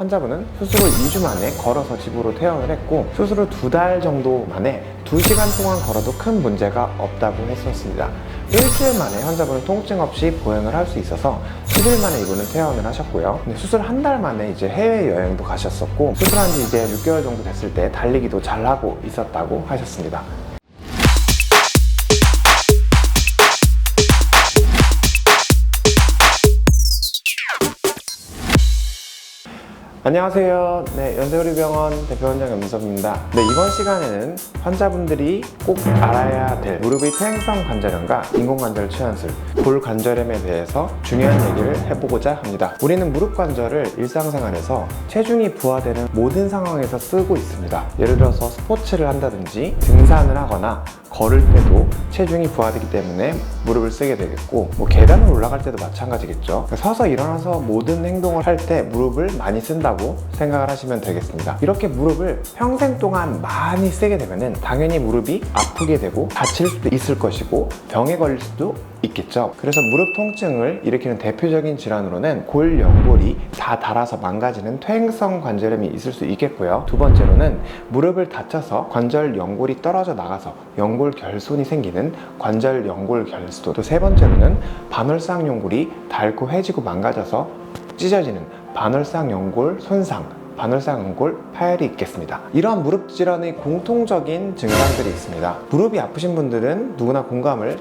환자분은 수술 후 2주 만에 걸어서 집으로 퇴원을 했고, 수술 후 2달 정도 만에 2시간 동안 걸어도 큰 문제가 없다고 했었습니다. 일주일 만에 환자분은 통증 없이 보행을 할 수 있어서 10일 만에 이분은 퇴원을 하셨고요. 수술 한 달 만에 이제 해외여행도 가셨었고, 수술한 지 이제 6개월 정도 됐을 때 달리기도 잘하고 있었다고 하셨습니다. 안녕하세요. 연세의료병원 대표원장 염민섭입니다. 이번 시간에는 환자분들이 꼭 알아야 될 무릎의 퇴행성 관절염과 인공관절 치환술, 골관절염에 대해서 중요한 얘기를 해보고자 합니다. 우리는 무릎 관절을 일상생활에서 체중이 부하되는 모든 상황에서 쓰고 있습니다. 예를 들어서 스포츠를 한다든지 등산을 하거나 걸을 때도 체중이 부하되기 때문에 무릎을 쓰게 되겠고, 계단을 올라갈 때도 마찬가지겠죠. 서서 일어나서 모든 행동을 할 때 무릎을 많이 쓴다고 생각을 하시면 되겠습니다. 이렇게 무릎을 평생 동안 많이 쓰게 되면 당연히 무릎이 아프게 되고 다칠 수도 있을 것이고 병에 걸릴 수도 있겠죠. 그래서 무릎 통증을 일으키는 대표적인 질환으로는 골, 연골이 다 닳아서 망가지는 퇴행성 관절염이 있을 수 있겠고요. 두 번째로는 무릎을 다쳐서 관절 연골이 떨어져 나가서 연골 결손이 생기는 관절 연골 결손, 또 세 번째로는 반월상 연골이 닳고 해지고 망가져서 찢어지는 반월상 연골 손상, 반월상 연골 파열이 있겠습니다. 이러한 무릎 질환의 공통적인 증상들이 있습니다. 무릎이 아프신 분들은 누구나 공감을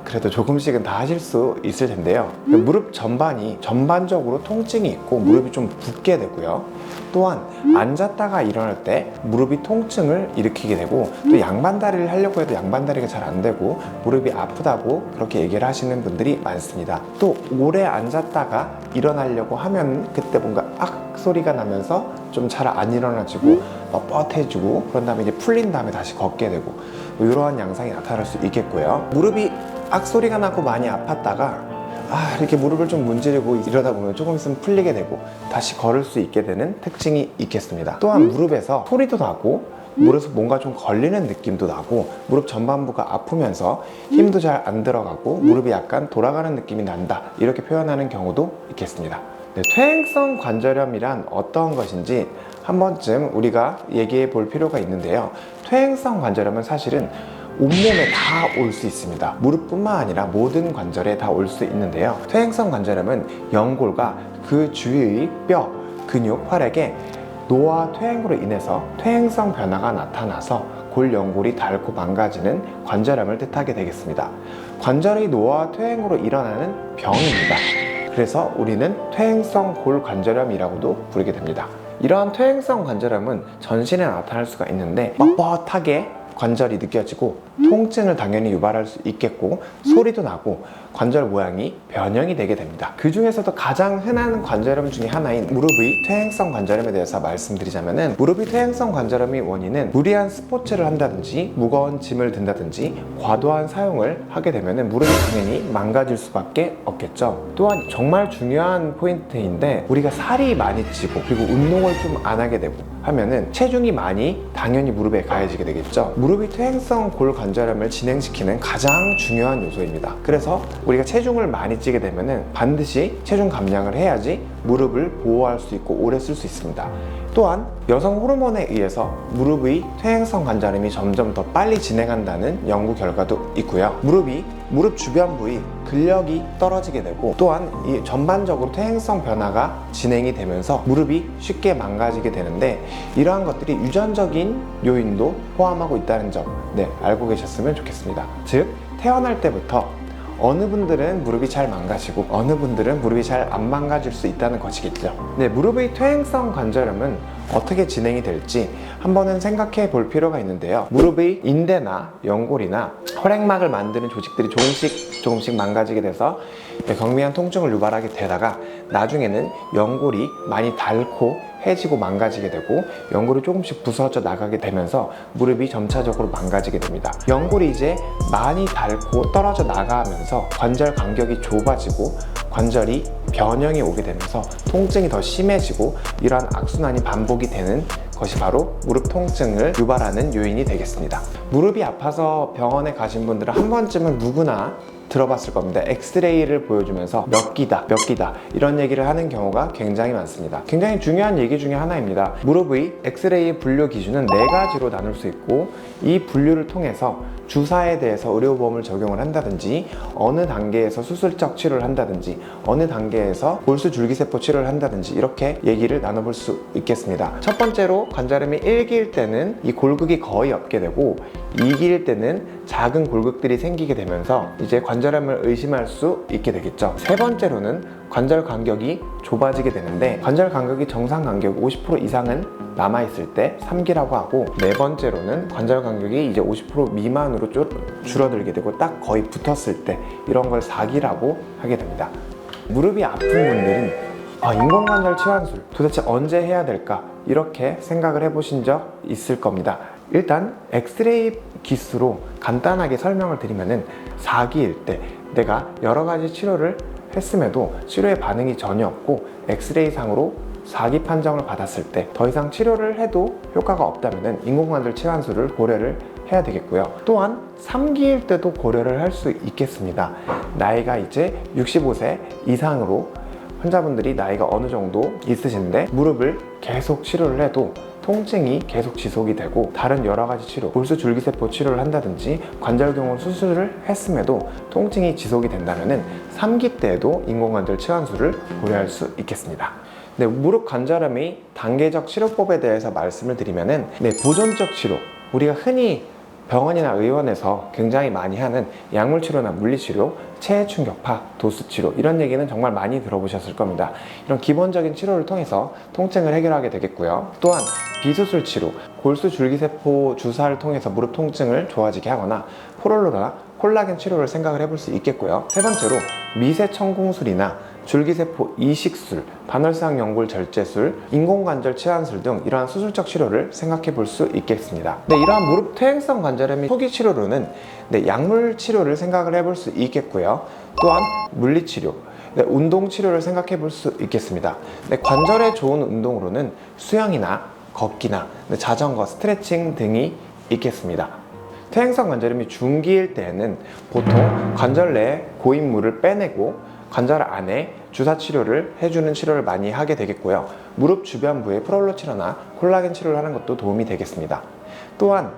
그래도 조금씩은 다 하실 수 있을 텐데요. 무릎 전반적으로 통증이 있고 무릎이 좀 붓게 되고요. 또한 앉았다가 일어날 때 무릎이 통증을 일으키게 되고, 또 양반다리를 하려고 해도 양반다리가 잘 안 되고 무릎이 아프다고 그렇게 얘기를 하시는 분들이 많습니다. 또 오래 앉았다가 일어나려고 하면 그때 뭔가 악 소리가 나면서 좀 잘 안 일어나지고 뻣뻣해지고, 그런 다음에 이제 풀린 다음에 다시 걷게 되고, 이러한 양상이 나타날 수 있겠고요. 무릎이 악 소리가 나고 많이 아팠다가 이렇게 무릎을 좀 문지르고 이러다 보면 조금 있으면 풀리게 되고 다시 걸을 수 있게 되는 특징이 있겠습니다. 또한 무릎에서 소리도 나고 무릎에서 뭔가 좀 걸리는 느낌도 나고 무릎 전반부가 아프면서 힘도 잘 안 들어가고 무릎이 약간 돌아가는 느낌이 난다, 이렇게 표현하는 경우도 있겠습니다. 퇴행성 관절염이란 어떤 것인지 한 번쯤 우리가 얘기해 볼 필요가 있는데요. 퇴행성 관절염은 사실은 온몸에 다 올 수 있습니다. 무릎뿐만 아니라 모든 관절에 다 올 수 있는데요. 퇴행성 관절염은 연골과 그 주위의 뼈, 근육, 혈액에 노화 퇴행으로 인해서 퇴행성 변화가 나타나서 골 연골이 닳고 망가지는 관절염을 뜻하게 되겠습니다. 관절의 노화 퇴행으로 일어나는 병입니다. 그래서 우리는 퇴행성 골관절염이라고도 부르게 됩니다. 이러한 퇴행성 관절염은 전신에 나타날 수가 있는데 뻣뻣하게 관절이 느껴지고 통증을 당연히 유발할 수 있겠고, 소리도 나고 관절 모양이 변형이 되게 됩니다. 그 중에서도 가장 흔한 관절염 중에 하나인 무릎의 퇴행성 관절염에 대해서 말씀드리자면은, 무릎의 퇴행성 관절염의 원인은 무리한 스포츠를 한다든지 무거운 짐을 든다든지 과도한 사용을 하게 되면은 무릎이 당연히 망가질 수밖에 없겠죠. 또한 정말 중요한 포인트인데, 우리가 살이 많이 찌고 그리고 운동을 좀 안 하게 되고 하면은 체중이 많이 당연히 무릎에 가해지게 되겠죠. 무릎의 퇴행성 골관절염을 진행시키는 가장 중요한 요소입니다. 그래서 우리가 체중을 많이 찌게 되면은 반드시 체중 감량을 해야지 무릎을 보호할 수 있고 오래 쓸 수 있습니다. 또한 여성 호르몬에 의해서 무릎의 퇴행성 관절염이 점점 더 빨리 진행한다는 연구 결과도 있고요. 무릎 주변 부위 근력이 떨어지게 되고, 또한 이 전반적으로 퇴행성 변화가 진행이 되면서 무릎이 쉽게 망가지게 되는데, 이러한 것들이 유전적인 요인도 포함하고 있다는 점 알고 계셨으면 좋겠습니다. 즉, 태어날 때부터 어느 분들은 무릎이 잘 망가지고 어느 분들은 무릎이 잘 안 망가질 수 있다는 것이겠죠. 무릎의 퇴행성 관절염은 어떻게 진행이 될지 한번은 생각해 볼 필요가 있는데요. 무릎의 인대나 연골이나 혈액막을 만드는 조직들이 조금씩 망가지게 돼서 경미한 통증을 유발하게 되다가 나중에는 연골이 많이 닳고 해지고 망가지게 되고 연골이 조금씩 부서져 나가게 되면서 무릎이 점차적으로 망가지게 됩니다. 연골이 이제 많이 닳고 떨어져 나가면서 관절 간격이 좁아지고 관절이 변형이 오게 되면서 통증이 더 심해지고, 이러한 악순환이 반복이 되는 것이 바로 무릎 통증을 유발하는 요인이 되겠습니다. 무릎이 아파서 병원에 가신 분들은 한 번쯤은 누구나 들어봤을 겁니다. 엑스레이를 보여주면서 몇 기다 이런 얘기를 하는 경우가 굉장히 많습니다. 굉장히 중요한 얘기 중에 하나입니다. 무릎의 엑스레이 분류 기준은 4가지로 나눌 수 있고, 이 분류를 통해서 주사에 대해서 의료보험을 적용을 한다든지, 어느 단계에서 수술적 치료를 한다든지, 어느 단계에서 골수 줄기세포 치료를 한다든지, 이렇게 얘기를 나눠볼 수 있겠습니다. 첫 번째로 관절염이 1기일 때는 이 골극이 거의 없게 되고, 2기일 때는 작은 골극들이 생기게 되면서 이제 관절염을 의심할 수 있게 되겠죠. 세 번째로는 관절 간격이 좁아지게 되는데, 관절 간격이 정상 간격 50% 이상은 남아있을 때 3기라고 하고, 네 번째로는 관절 간격이 이제 50% 미만으로 줄어들게 되고 딱 거의 붙었을 때, 이런 걸 4기라고 하게 됩니다. 무릎이 아픈 분들은 인공관절 치환술 도대체 언제 해야 될까, 이렇게 생각을 해보신 적 있을 겁니다. 일단 엑스레이 기수로 간단하게 설명을 드리면은, 4기일 때 내가 여러 가지 치료를 했음에도 치료에 반응이 전혀 없고 엑스레이 상으로 4기 판정을 받았을 때 더 이상 치료를 해도 효과가 없다면 인공관절 치환술을 고려를 해야 되겠고요. 또한 3기일 때도 고려를 할 수 있겠습니다. 나이가 이제 65세 이상으로 환자분들이 나이가 어느 정도 있으신데 무릎을 계속 치료를 해도 통증이 계속 지속이 되고, 다른 여러 가지 치료, 골수 줄기세포 치료를 한다든지 관절경화 수술을 했음에도 통증이 지속이 된다면 3기 때에도 인공관절 치환술을 고려할 수 있겠습니다. 네, 무릎 관절염의 단계적 치료법에 대해서 말씀을 드리면은, 보존적 치료, 우리가 흔히 병원이나 의원에서 굉장히 많이 하는 약물치료나 물리치료, 체해충격파, 도수치료, 이런 얘기는 정말 많이 들어보셨을 겁니다. 이런 기본적인 치료를 통해서 통증을 해결하게 되겠고요. 또한 비수술 치료, 골수 줄기세포 주사를 통해서 무릎 통증을 좋아지게 하거나 포롤로나 콜라겐 치료를 생각을 해볼 수 있겠고요. 세 번째로 미세천궁술이나 줄기세포 이식술, 반월상 연골 절제술, 인공관절 치환술 등 이러한 수술적 치료를 생각해 볼 수 있겠습니다. 이러한 무릎 퇴행성 관절염의 초기 치료로는 약물 치료를 생각을 해볼 수 있겠고요. 또한 물리치료, 운동치료를 생각해 볼 수 있겠습니다. 관절에 좋은 운동으로는 수영이나 걷기나 자전거, 스트레칭 등이 있겠습니다. 퇴행성 관절염이 중기일 때에는 보통 관절 내에 고인물을 빼내고 관절 안에 주사 치료를 해주는 치료를 많이 하게 되겠고요. 무릎 주변부에 프롤로 치료나 콜라겐 치료를 하는 것도 도움이 되겠습니다. 또한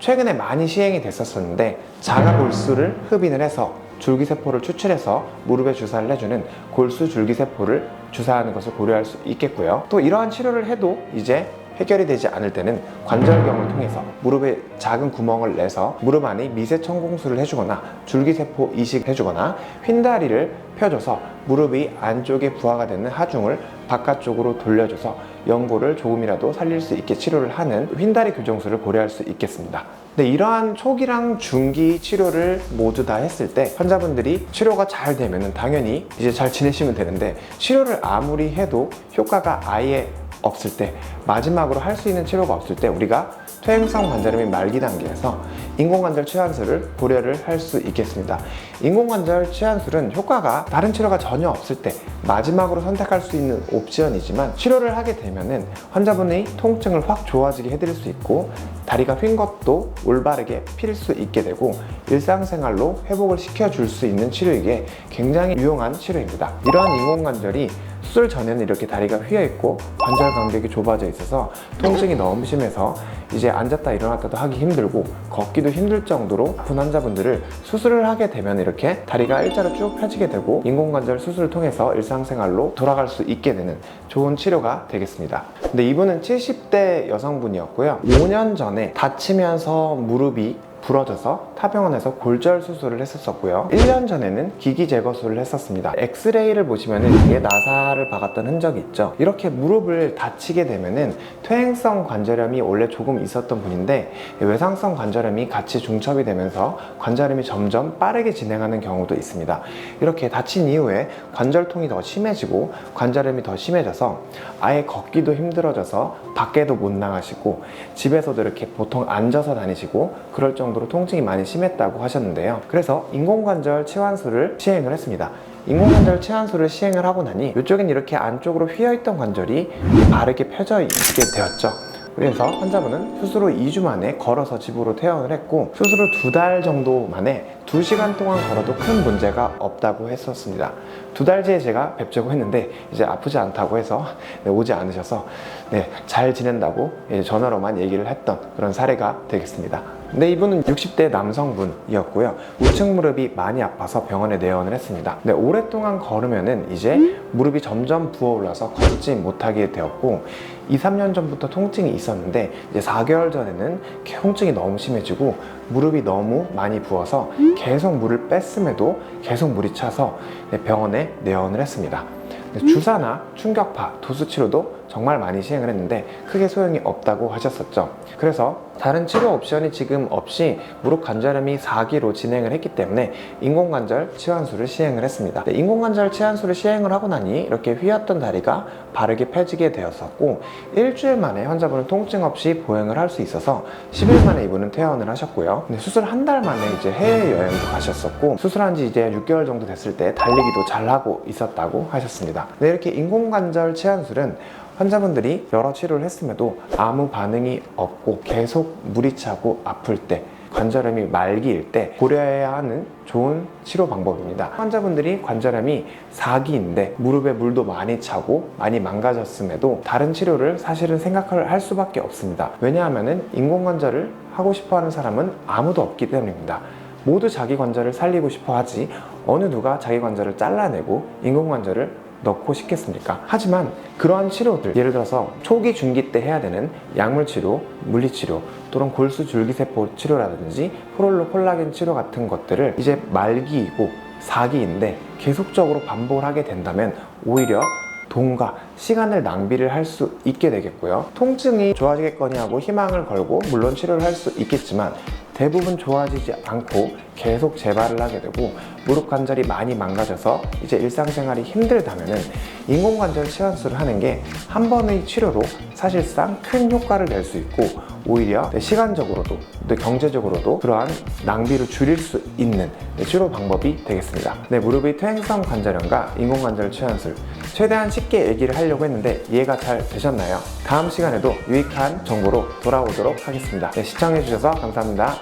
최근에 많이 시행이 됐었는데, 자가 골수를 흡인을 해서 줄기세포를 추출해서 무릎에 주사를 해주는 골수 줄기세포를 주사하는 것을 고려할 수 있겠고요. 또 이러한 치료를 해도 이제 해결이 되지 않을 때는 관절경을 통해서 무릎에 작은 구멍을 내서 무릎 안에 미세천궁술을 해주거나 줄기세포 이식을 해주거나 휜다리를 펴줘서 무릎이 안쪽에 부하가 되는 하중을 바깥쪽으로 돌려줘서 연골을 조금이라도 살릴 수 있게 치료를 하는 휜다리 교정술을 고려할 수 있겠습니다. 이러한 초기랑 중기 치료를 모두 다 했을 때 환자분들이 치료가 잘 되면 당연히 이제 잘 지내시면 되는데, 치료를 아무리 해도 효과가 아예 없을 때, 마지막으로 할 수 있는 치료가 없을 때 우리가 퇴행성 관절염의 말기 단계에서 인공관절 치환술을 고려를 할 수 있겠습니다. 인공관절 치환술은 효과가 다른 치료가 전혀 없을 때 마지막으로 선택할 수 있는 옵션이지만, 치료를 하게 되면은 환자분의 통증을 확 좋아지게 해드릴 수 있고, 다리가 휜 것도 올바르게 필 수 있게 되고 일상생활로 회복을 시켜줄 수 있는 치료이기에 굉장히 유용한 치료입니다. 이러한 인공관절이 수술 전에는 이렇게 다리가 휘어있고 관절 간격이 좁아져 있어서 통증이 너무 심해서 이제 앉았다 일어났다도 하기 힘들고 걷기도 힘들 정도로 아픈 환자분들을 수술을 하게 되면 이렇게 다리가 일자로 쭉 펴지게 되고 인공관절 수술을 통해서 일상생활로 돌아갈 수 있게 되는 좋은 치료가 되겠습니다. 근데 이분은 70대 여성분이었고요. 5년 전에 다치면서 무릎이 부러져서 타병원에서 골절 수술을 했었고요. 1년 전에는 기기 제거술을 했었습니다. 엑스레이를 보시면은 이게 나사를 박았던 흔적이 있죠. 이렇게 무릎을 다치게 되면은 퇴행성 관절염이 원래 조금 있었던 분인데 외상성 관절염이 같이 중첩이 되면서 관절염이 점점 빠르게 진행하는 경우도 있습니다. 이렇게 다친 이후에 관절통이 더 심해지고 관절염이 더 심해져서 아예 걷기도 힘들어져서 밖에도 못 나가시고 집에서도 이렇게 보통 앉아서 다니시고 그럴 정도로 통증이 많이 심했다고 하셨는데요. 그래서 인공관절 치환술을 시행을 했습니다. 인공관절 치환술을 시행을 하고 나니 이쪽엔 이렇게 안쪽으로 휘어있던 관절이 바르게 펴져 있게 되었죠. 그래서 환자분은 수술 후 2주 만에 걸어서 집으로 퇴원을 했고, 수술 후 2달 정도 만에 2시간 동안 걸어도 큰 문제가 없다고 했었습니다. 2달 뒤에 제가 뵙자고 했는데 이제 아프지 않다고 해서 오지 않으셔서 잘 지낸다고 전화로만 얘기를 했던 그런 사례가 되겠습니다. 근데 이분은 60대 남성분이었고요. 우측 무릎이 많이 아파서 병원에 내원을 했습니다. 근데 오랫동안 걸으면은 이제 무릎이 점점 부어올라서 걷지 못하게 되었고, 2, 3년 전부터 통증이 있었는데 이제 4개월 전에는 통증이 너무 심해지고 무릎이 너무 많이 부어서 계속 물을 뺐음에도 계속 물이 차서 병원에 내원을 했습니다. 주사나 충격파, 도수 치료도 정말 많이 시행을 했는데 크게 소용이 없다고 하셨었죠. 그래서 다른 치료 옵션이 지금 없이 무릎 관절염이 4기로 진행을 했기 때문에 인공관절 치환술을 시행을 했습니다. 인공관절 치환술을 시행을 하고 나니 이렇게 휘었던 다리가 바르게 펴지게 되었었고, 일주일 만에 환자분은 통증 없이 보행을 할 수 있어서 10일 만에 이분은 퇴원을 하셨고요. 수술 한 달 만에 이제 해외여행도 가셨었고, 수술한 지 이제 6개월 정도 됐을 때 달리기도 잘하고 있었다고 하셨습니다. 이렇게 인공관절 치환술은 환자분들이 여러 치료를 했음에도 아무 반응이 없고 계속 물이 차고 아플 때, 관절염이 말기일 때 고려해야 하는 좋은 치료 방법입니다. 환자분들이 관절염이 4기인데 무릎에 물도 많이 차고 많이 망가졌음에도 다른 치료를 사실은 생각을 할 수밖에 없습니다. 왜냐하면 인공관절을 하고 싶어 하는 사람은 아무도 없기 때문입니다. 모두 자기 관절을 살리고 싶어 하지 어느 누가 자기 관절을 잘라내고 인공관절을 넣고 싶겠습니까? 하지만 그러한 치료들, 예를 들어서 초기 중기 때 해야 되는 약물 치료, 물리 치료, 또는 골수 줄기세포 치료라든지 프롤로 콜라겐 치료 같은 것들을 이제 말기이고 4기인데 계속적으로 반복을 하게 된다면 오히려 돈과 시간을 낭비를 할 수 있게 되겠고요. 통증이 좋아지겠거니 하고 희망을 걸고 물론 치료를 할 수 있겠지만 대부분 좋아지지 않고 계속 재발을 하게 되고 무릎 관절이 많이 망가져서 이제 일상생활이 힘들다면은 인공관절 치환술을 하는 게 한 번의 치료로 사실상 큰 효과를 낼 수 있고, 오히려 시간적으로도 경제적으로도 그러한 낭비를 줄일 수 있는 치료 방법이 되겠습니다. 무릎의 퇴행성 관절염과 인공관절 치환술 최대한 쉽게 얘기를 하려고 했는데 이해가 잘 되셨나요? 다음 시간에도 유익한 정보로 돌아오도록 하겠습니다. 시청해주셔서 감사합니다.